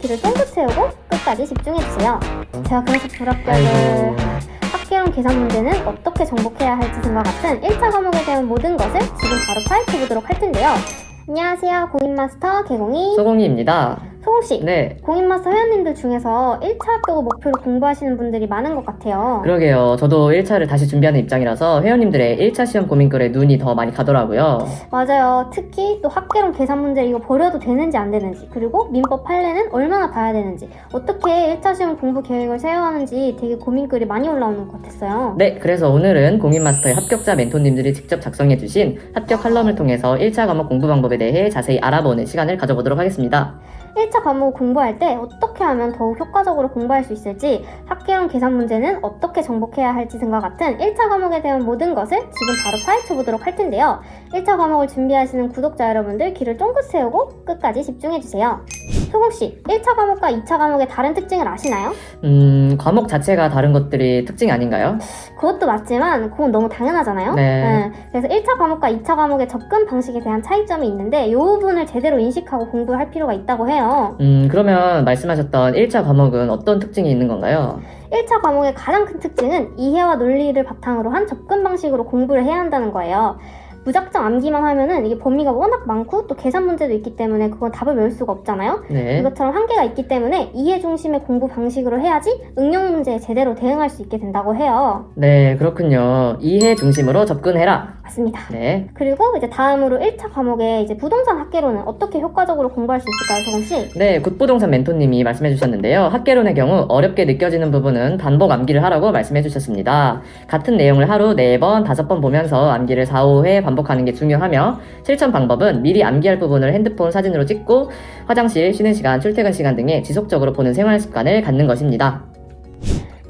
귀를 쫑긋 세우고 끝까지 집중해주세요. 제가 그래서 불합격을 학개론 계산 문제는 어떻게 정복해야 할지 등과 같은 1차 과목에 대한 모든 것을 지금 바로 파헤쳐보도록 할 텐데요. 안녕하세요. 공인마스터 개공이 소공이입니다. 소공씨, 네. 공인마스터 회원님들 중에서 1차 합격을 목표로 공부하시는 분들이 많은 것 같아요. 그러게요. 저도 1차를 다시 준비하는 입장이라서 회원님들의 1차 시험 고민글에 눈이 더 많이 가더라고요. 맞아요. 특히 또 학개론 계산 문제 이거 버려도 되는지 안 되는지, 그리고 민법 판례는 얼마나 봐야 되는지, 어떻게 1차 시험 공부 계획을 세워야 하는지 되게 고민글이 많이 올라오는 것 같았어요. 네, 그래서 오늘은 공인마스터의 합격자 멘토님들이 직접 작성해주신 합격 칼럼을 통해서 1차 과목 공부 방법에 대해 자세히 알아보는 시간을 가져보도록 하겠습니다. 1차 과목을 공부할 때 어떻게 하면 더욱 효과적으로 공부할 수 있을지, 학개론 계산 문제는 어떻게 정복해야 할지 등과 같은 1차 과목에 대한 모든 것을 지금 바로 파헤쳐보도록 할 텐데요. 1차 과목을 준비하시는 구독자 여러분들 귀를 쫑긋 세우고 끝까지 집중해주세요. 소공씨, 1차 과목과 2차 과목의 다른 특징을 아시나요? 과목 자체가 다른 것들이 특징이 아닌가요? 그것도 맞지만 그건 너무 당연하잖아요. 네. 그래서 1차 과목과 2차 과목의 접근 방식에 대한 차이점이 있는데 이 부분을 제대로 인식하고 공부할 필요가 있다고 해요. 그러면 말씀하셨던 1차 과목은 어떤 특징이 있는 건가요? 1차 과목의 가장 큰 특징은 이해와 논리를 바탕으로 한 접근 방식으로 공부를 해야 한다는 거예요. 무작정 암기만 하면은 이게 범위가 워낙 많고 또 계산 문제도 있기 때문에 그건 답을 외울 수가 없잖아요. 네. 이것처럼 한계가 있기 때문에 이해 중심의 공부 방식으로 해야지 응용 문제에 제대로 대응할 수 있게 된다고 해요. 네, 그렇군요. 이해 중심으로 접근해라. 맞습니다. 네. 그리고 이제 다음으로 1차 과목에 이제 부동산 학개론은 어떻게 효과적으로 공부할 수 있을까요, 소공씨? 네, 굿부동산 멘토님이 말씀해 주셨는데요. 학개론의 경우 어렵게 느껴지는 부분은 반복 암기를 하라고 말씀해 주셨습니다. 같은 내용을 하루 4번, 5번 보면서 암기를 4, 5회 반복하는 게 중요하며, 실천 방법은 미리 암기할 부분을 핸드폰 사진으로 찍고 화장실, 쉬는 시간, 출퇴근 시간 등에 지속적으로 보는 생활 습관을 갖는 것입니다.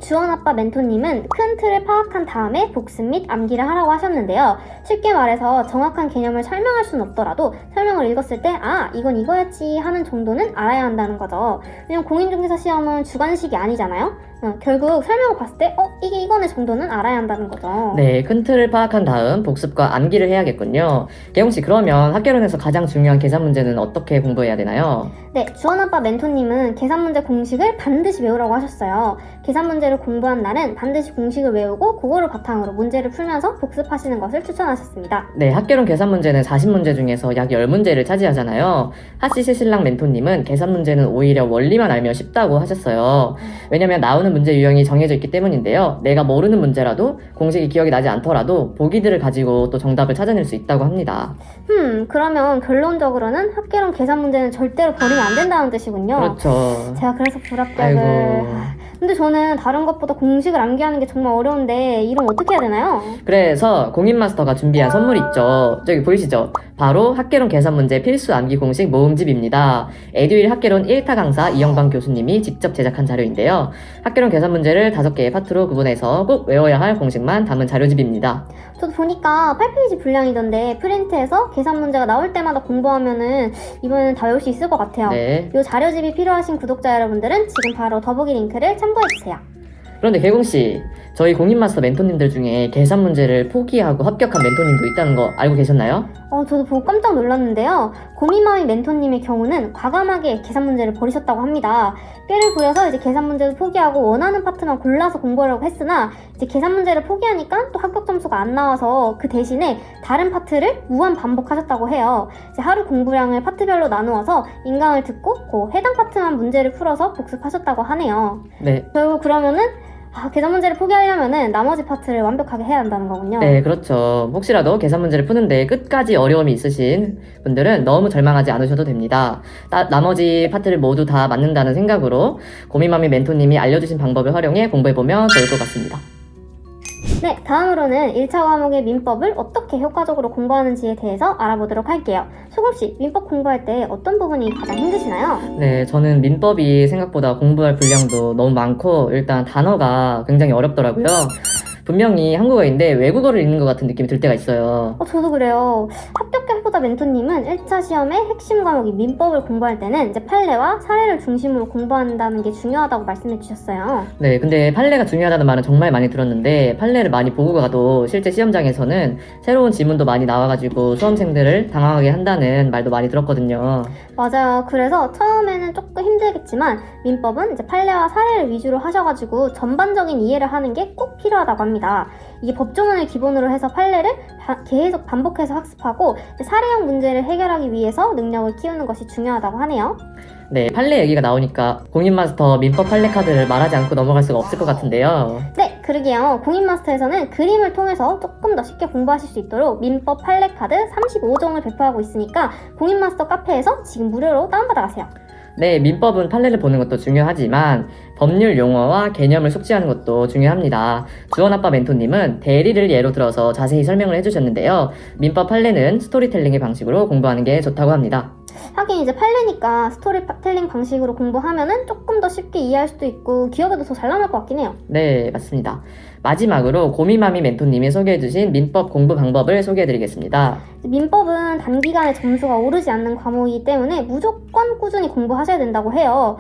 주원아빠 멘토님은 큰 틀을 파악한 다음에 복습 및 암기를 하라고 하셨는데요. 쉽게 말해서 정확한 개념을 설명할 수는 없더라도 설명을 읽었을 때 이건 이거였지 하는 정도는 알아야 한다는 거죠. 왜냐면 공인중개사 시험은 주관식이 아니잖아요. 결국 설명을 봤을 때 이게 이거네 정도는 알아야 한다는 거죠. 네, 큰 틀을 파악한 다음 복습과 암기를 해야겠군요. 개용씨, 그러면 학개론에서 가장 중요한 계산 문제는 어떻게 공부해야 되나요? 네, 주원아빠 멘토님은 계산 문제 공식을 반드시 외우라고 하셨어요. 계산 문제를 공부한 날은 반드시 공식을 외우고 그거를 바탕으로 문제를 풀면서 복습하시는 것을 추천하셨습니다. 네, 학개론 계산 문제는 40문제 중에서 약 10문제를 차지하잖아요. 하시시 신랑 멘토님은 계산 문제는 오히려 원리만 알면 쉽다고 하셨어요. 왜냐면 나오는 문제 유형이 정해져 있기 때문인데요. 내가 모르는 문제라도 공식이 기억이 나지 않더라도 보기들을 가지고 또 정답을 찾아낼 수 있다고 합니다. 그러면 결론적으로는 학개론 계산 문제는 절대로 버리면 안 된다는 뜻이군요. 그렇죠. 제가 그래서 불합격을... 아이고. 근데 저는 다른 것보다 공식을 암기하는 게 정말 어려운데 이러면 어떻게 해야 되나요? 그래서 공인마스터가 준비한 선물 있죠. 저기 보이시죠? 바로 학개론 계산 문제 필수 암기 공식 모음집입니다. 에듀윌 학개론 1타 강사 이영방 교수님이 직접 제작한 자료인데요. 학개론 계산 문제를 5개의 파트로 구분해서 꼭 외워야 할 공식만 담은 자료집입니다. 저도 보니까 8페이지 분량이던데 프린트해서 계산 문제가 나올 때마다 공부하면은 이번에는 다 외울 수 있을 것 같아요. 네. 이 자료집이 필요하신 구독자 여러분들은 지금 바로 더보기 링크를 참고해주세요. 그런데 개공씨, 저희 공인마스터 멘토님들 중에 계산 문제를 포기하고 합격한 멘토님도 있다는 거 알고 계셨나요? 저도 보고 깜짝 놀랐는데요. 고미마미 멘토님의 경우는 과감하게 계산 문제를 버리셨다고 합니다. 꾀를 부려서 이제 계산 문제도 포기하고 원하는 파트만 골라서 공부하려고 했으나 이제 계산 문제를 포기하니까 또 합격 점수가 안 나와서 그 대신에 다른 파트를 무한 반복하셨다고 해요. 이제 하루 공부량을 파트별로 나누어서 인강을 듣고 그 해당 파트만 문제를 풀어서 복습하셨다고 하네요. 네. 결국 그러면은 계산 문제를 포기하려면은 나머지 파트를 완벽하게 해야 한다는 거군요. 네, 그렇죠. 혹시라도 계산 문제를 푸는데 끝까지 어려움이 있으신 분들은 너무 절망하지 않으셔도 됩니다. 나머지 파트를 모두 다 맞는다는 생각으로 고민마미 멘토님이 알려주신 방법을 활용해 공부해보면 좋을 것 같습니다. 네, 다음으로는 1차 과목의 민법을 어떻게 효과적으로 공부하는지에 대해서 알아보도록 할게요. 소금씨, 민법 공부할 때 어떤 부분이 가장 힘드시나요? 네, 저는 민법이 생각보다 공부할 분량도 너무 많고 일단 단어가 굉장히 어렵더라고요. 분명히 한국어인데 외국어를 읽는 것 같은 느낌이 들 때가 있어요. 저도 그래요. 합격자 후보자 멘토님은 1차 시험의 핵심 과목인 민법을 공부할 때는 이제 판례와 사례를 중심으로 공부한다는 게 중요하다고 말씀해 주셨어요. 네, 근데 판례가 중요하다는 말은 정말 많이 들었는데 판례를 많이 보고 가도 실제 시험장에서는 새로운 지문도 많이 나와가지고 수험생들을 당황하게 한다는 말도 많이 들었거든요. 맞아요. 그래서 처음에는 조금 힘들겠지만 민법은 이제 판례와 사례를 위주로 하셔가지고 전반적인 이해를 하는 게 꼭 필요하다고 합니다. 이게 법조문을 기본으로 해서 판례를 계속 반복해서 학습하고 사례형 문제를 해결하기 위해서 능력을 키우는 것이 중요하다고 하네요. 네, 판례 얘기가 나오니까 공인마스터 민법 판례 카드를 말하지 않고 넘어갈 수가 없을 것 같은데요. 네, 그러게요. 공인마스터에서는 그림을 통해서 조금 더 쉽게 공부하실 수 있도록 민법 판례 카드 35종을 배포하고 있으니까 공인마스터 카페에서 지금 무료로 다운받아 가세요. 네, 민법은 판례를 보는 것도 중요하지만 법률 용어와 개념을 숙지하는 것도 중요합니다. 주원아빠 멘토님은 대리를 예로 들어서 자세히 설명을 해주셨는데요. 민법 판례는 스토리텔링의 방식으로 공부하는 게 좋다고 합니다. 하긴 이제 판례니까 스토리텔링 방식으로 공부하면은 조금 더 쉽게 이해할 수도 있고 기억에도 더 잘 남을 것 같긴 해요. 네, 맞습니다. 마지막으로 고미마미 멘토님이 소개해주신 민법 공부 방법을 소개해드리겠습니다. 민법은 단기간에 점수가 오르지 않는 과목이기 때문에 무조건 꾸준히 공부하셔야 된다고 해요.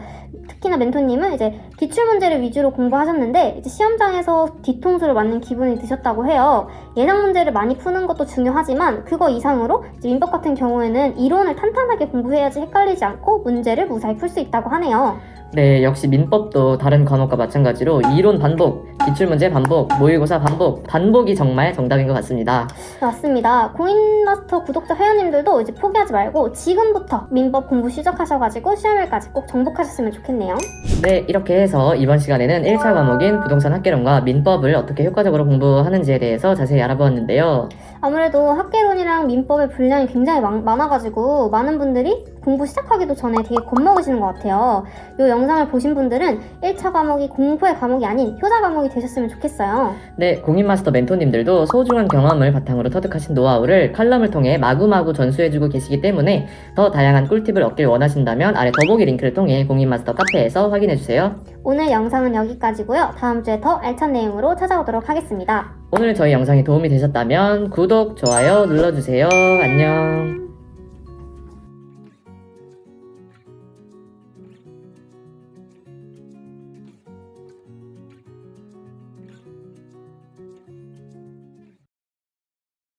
특히나 멘토님은 이제 기출문제를 위주로 공부하셨는데 이제 시험장에서 뒤통수를 맞는 기분이 드셨다고 해요. 예상 문제를 많이 푸는 것도 중요하지만 그거 이상으로 이제 민법 같은 경우에는 이론을 탄탄하게 공부해야지 헷갈리지 않고 문제를 무사히 풀 수 있다고 하네요. 네, 역시 민법도 다른 과목과 마찬가지로 이론 반복, 기출문제 반복, 모의고사 반복, 반복이 정말 정답인 것 같습니다. 맞습니다. 공인마스터 구독자 회원님들도 이제 포기하지 말고 지금부터 민법 공부 시작하셔가지고 시험일까지 꼭 정복하셨으면 좋겠네요. 네, 이렇게 해서 이번 시간에는 1차 과목인 부동산 학개론과 민법을 어떻게 효과적으로 공부하는지에 대해서 자세히 알아보았는데요. 아무래도 학개론이랑 민법의 분량이 굉장히 많아가지고 많은 분들이 공부 시작하기도 전에 되게 겁먹으시는 것 같아요. 이 영상을 보신 분들은 1차 과목이 공부의 과목이 아닌 효자 과목이 되셨으면 좋겠어요. 네, 공인마스터 멘토님들도 소중한 경험을 바탕으로 터득하신 노하우를 칼럼을 통해 마구마구 전수해주고 계시기 때문에 더 다양한 꿀팁을 얻길 원하신다면 아래 더보기 링크를 통해 공인마스터 카페에서 확인해주세요. 오늘 영상은 여기까지고요. 다음 주에 더 알찬 내용으로 찾아오도록 하겠습니다. 오늘 저희 영상이 도움이 되셨다면 구독, 좋아요 눌러주세요. 안녕.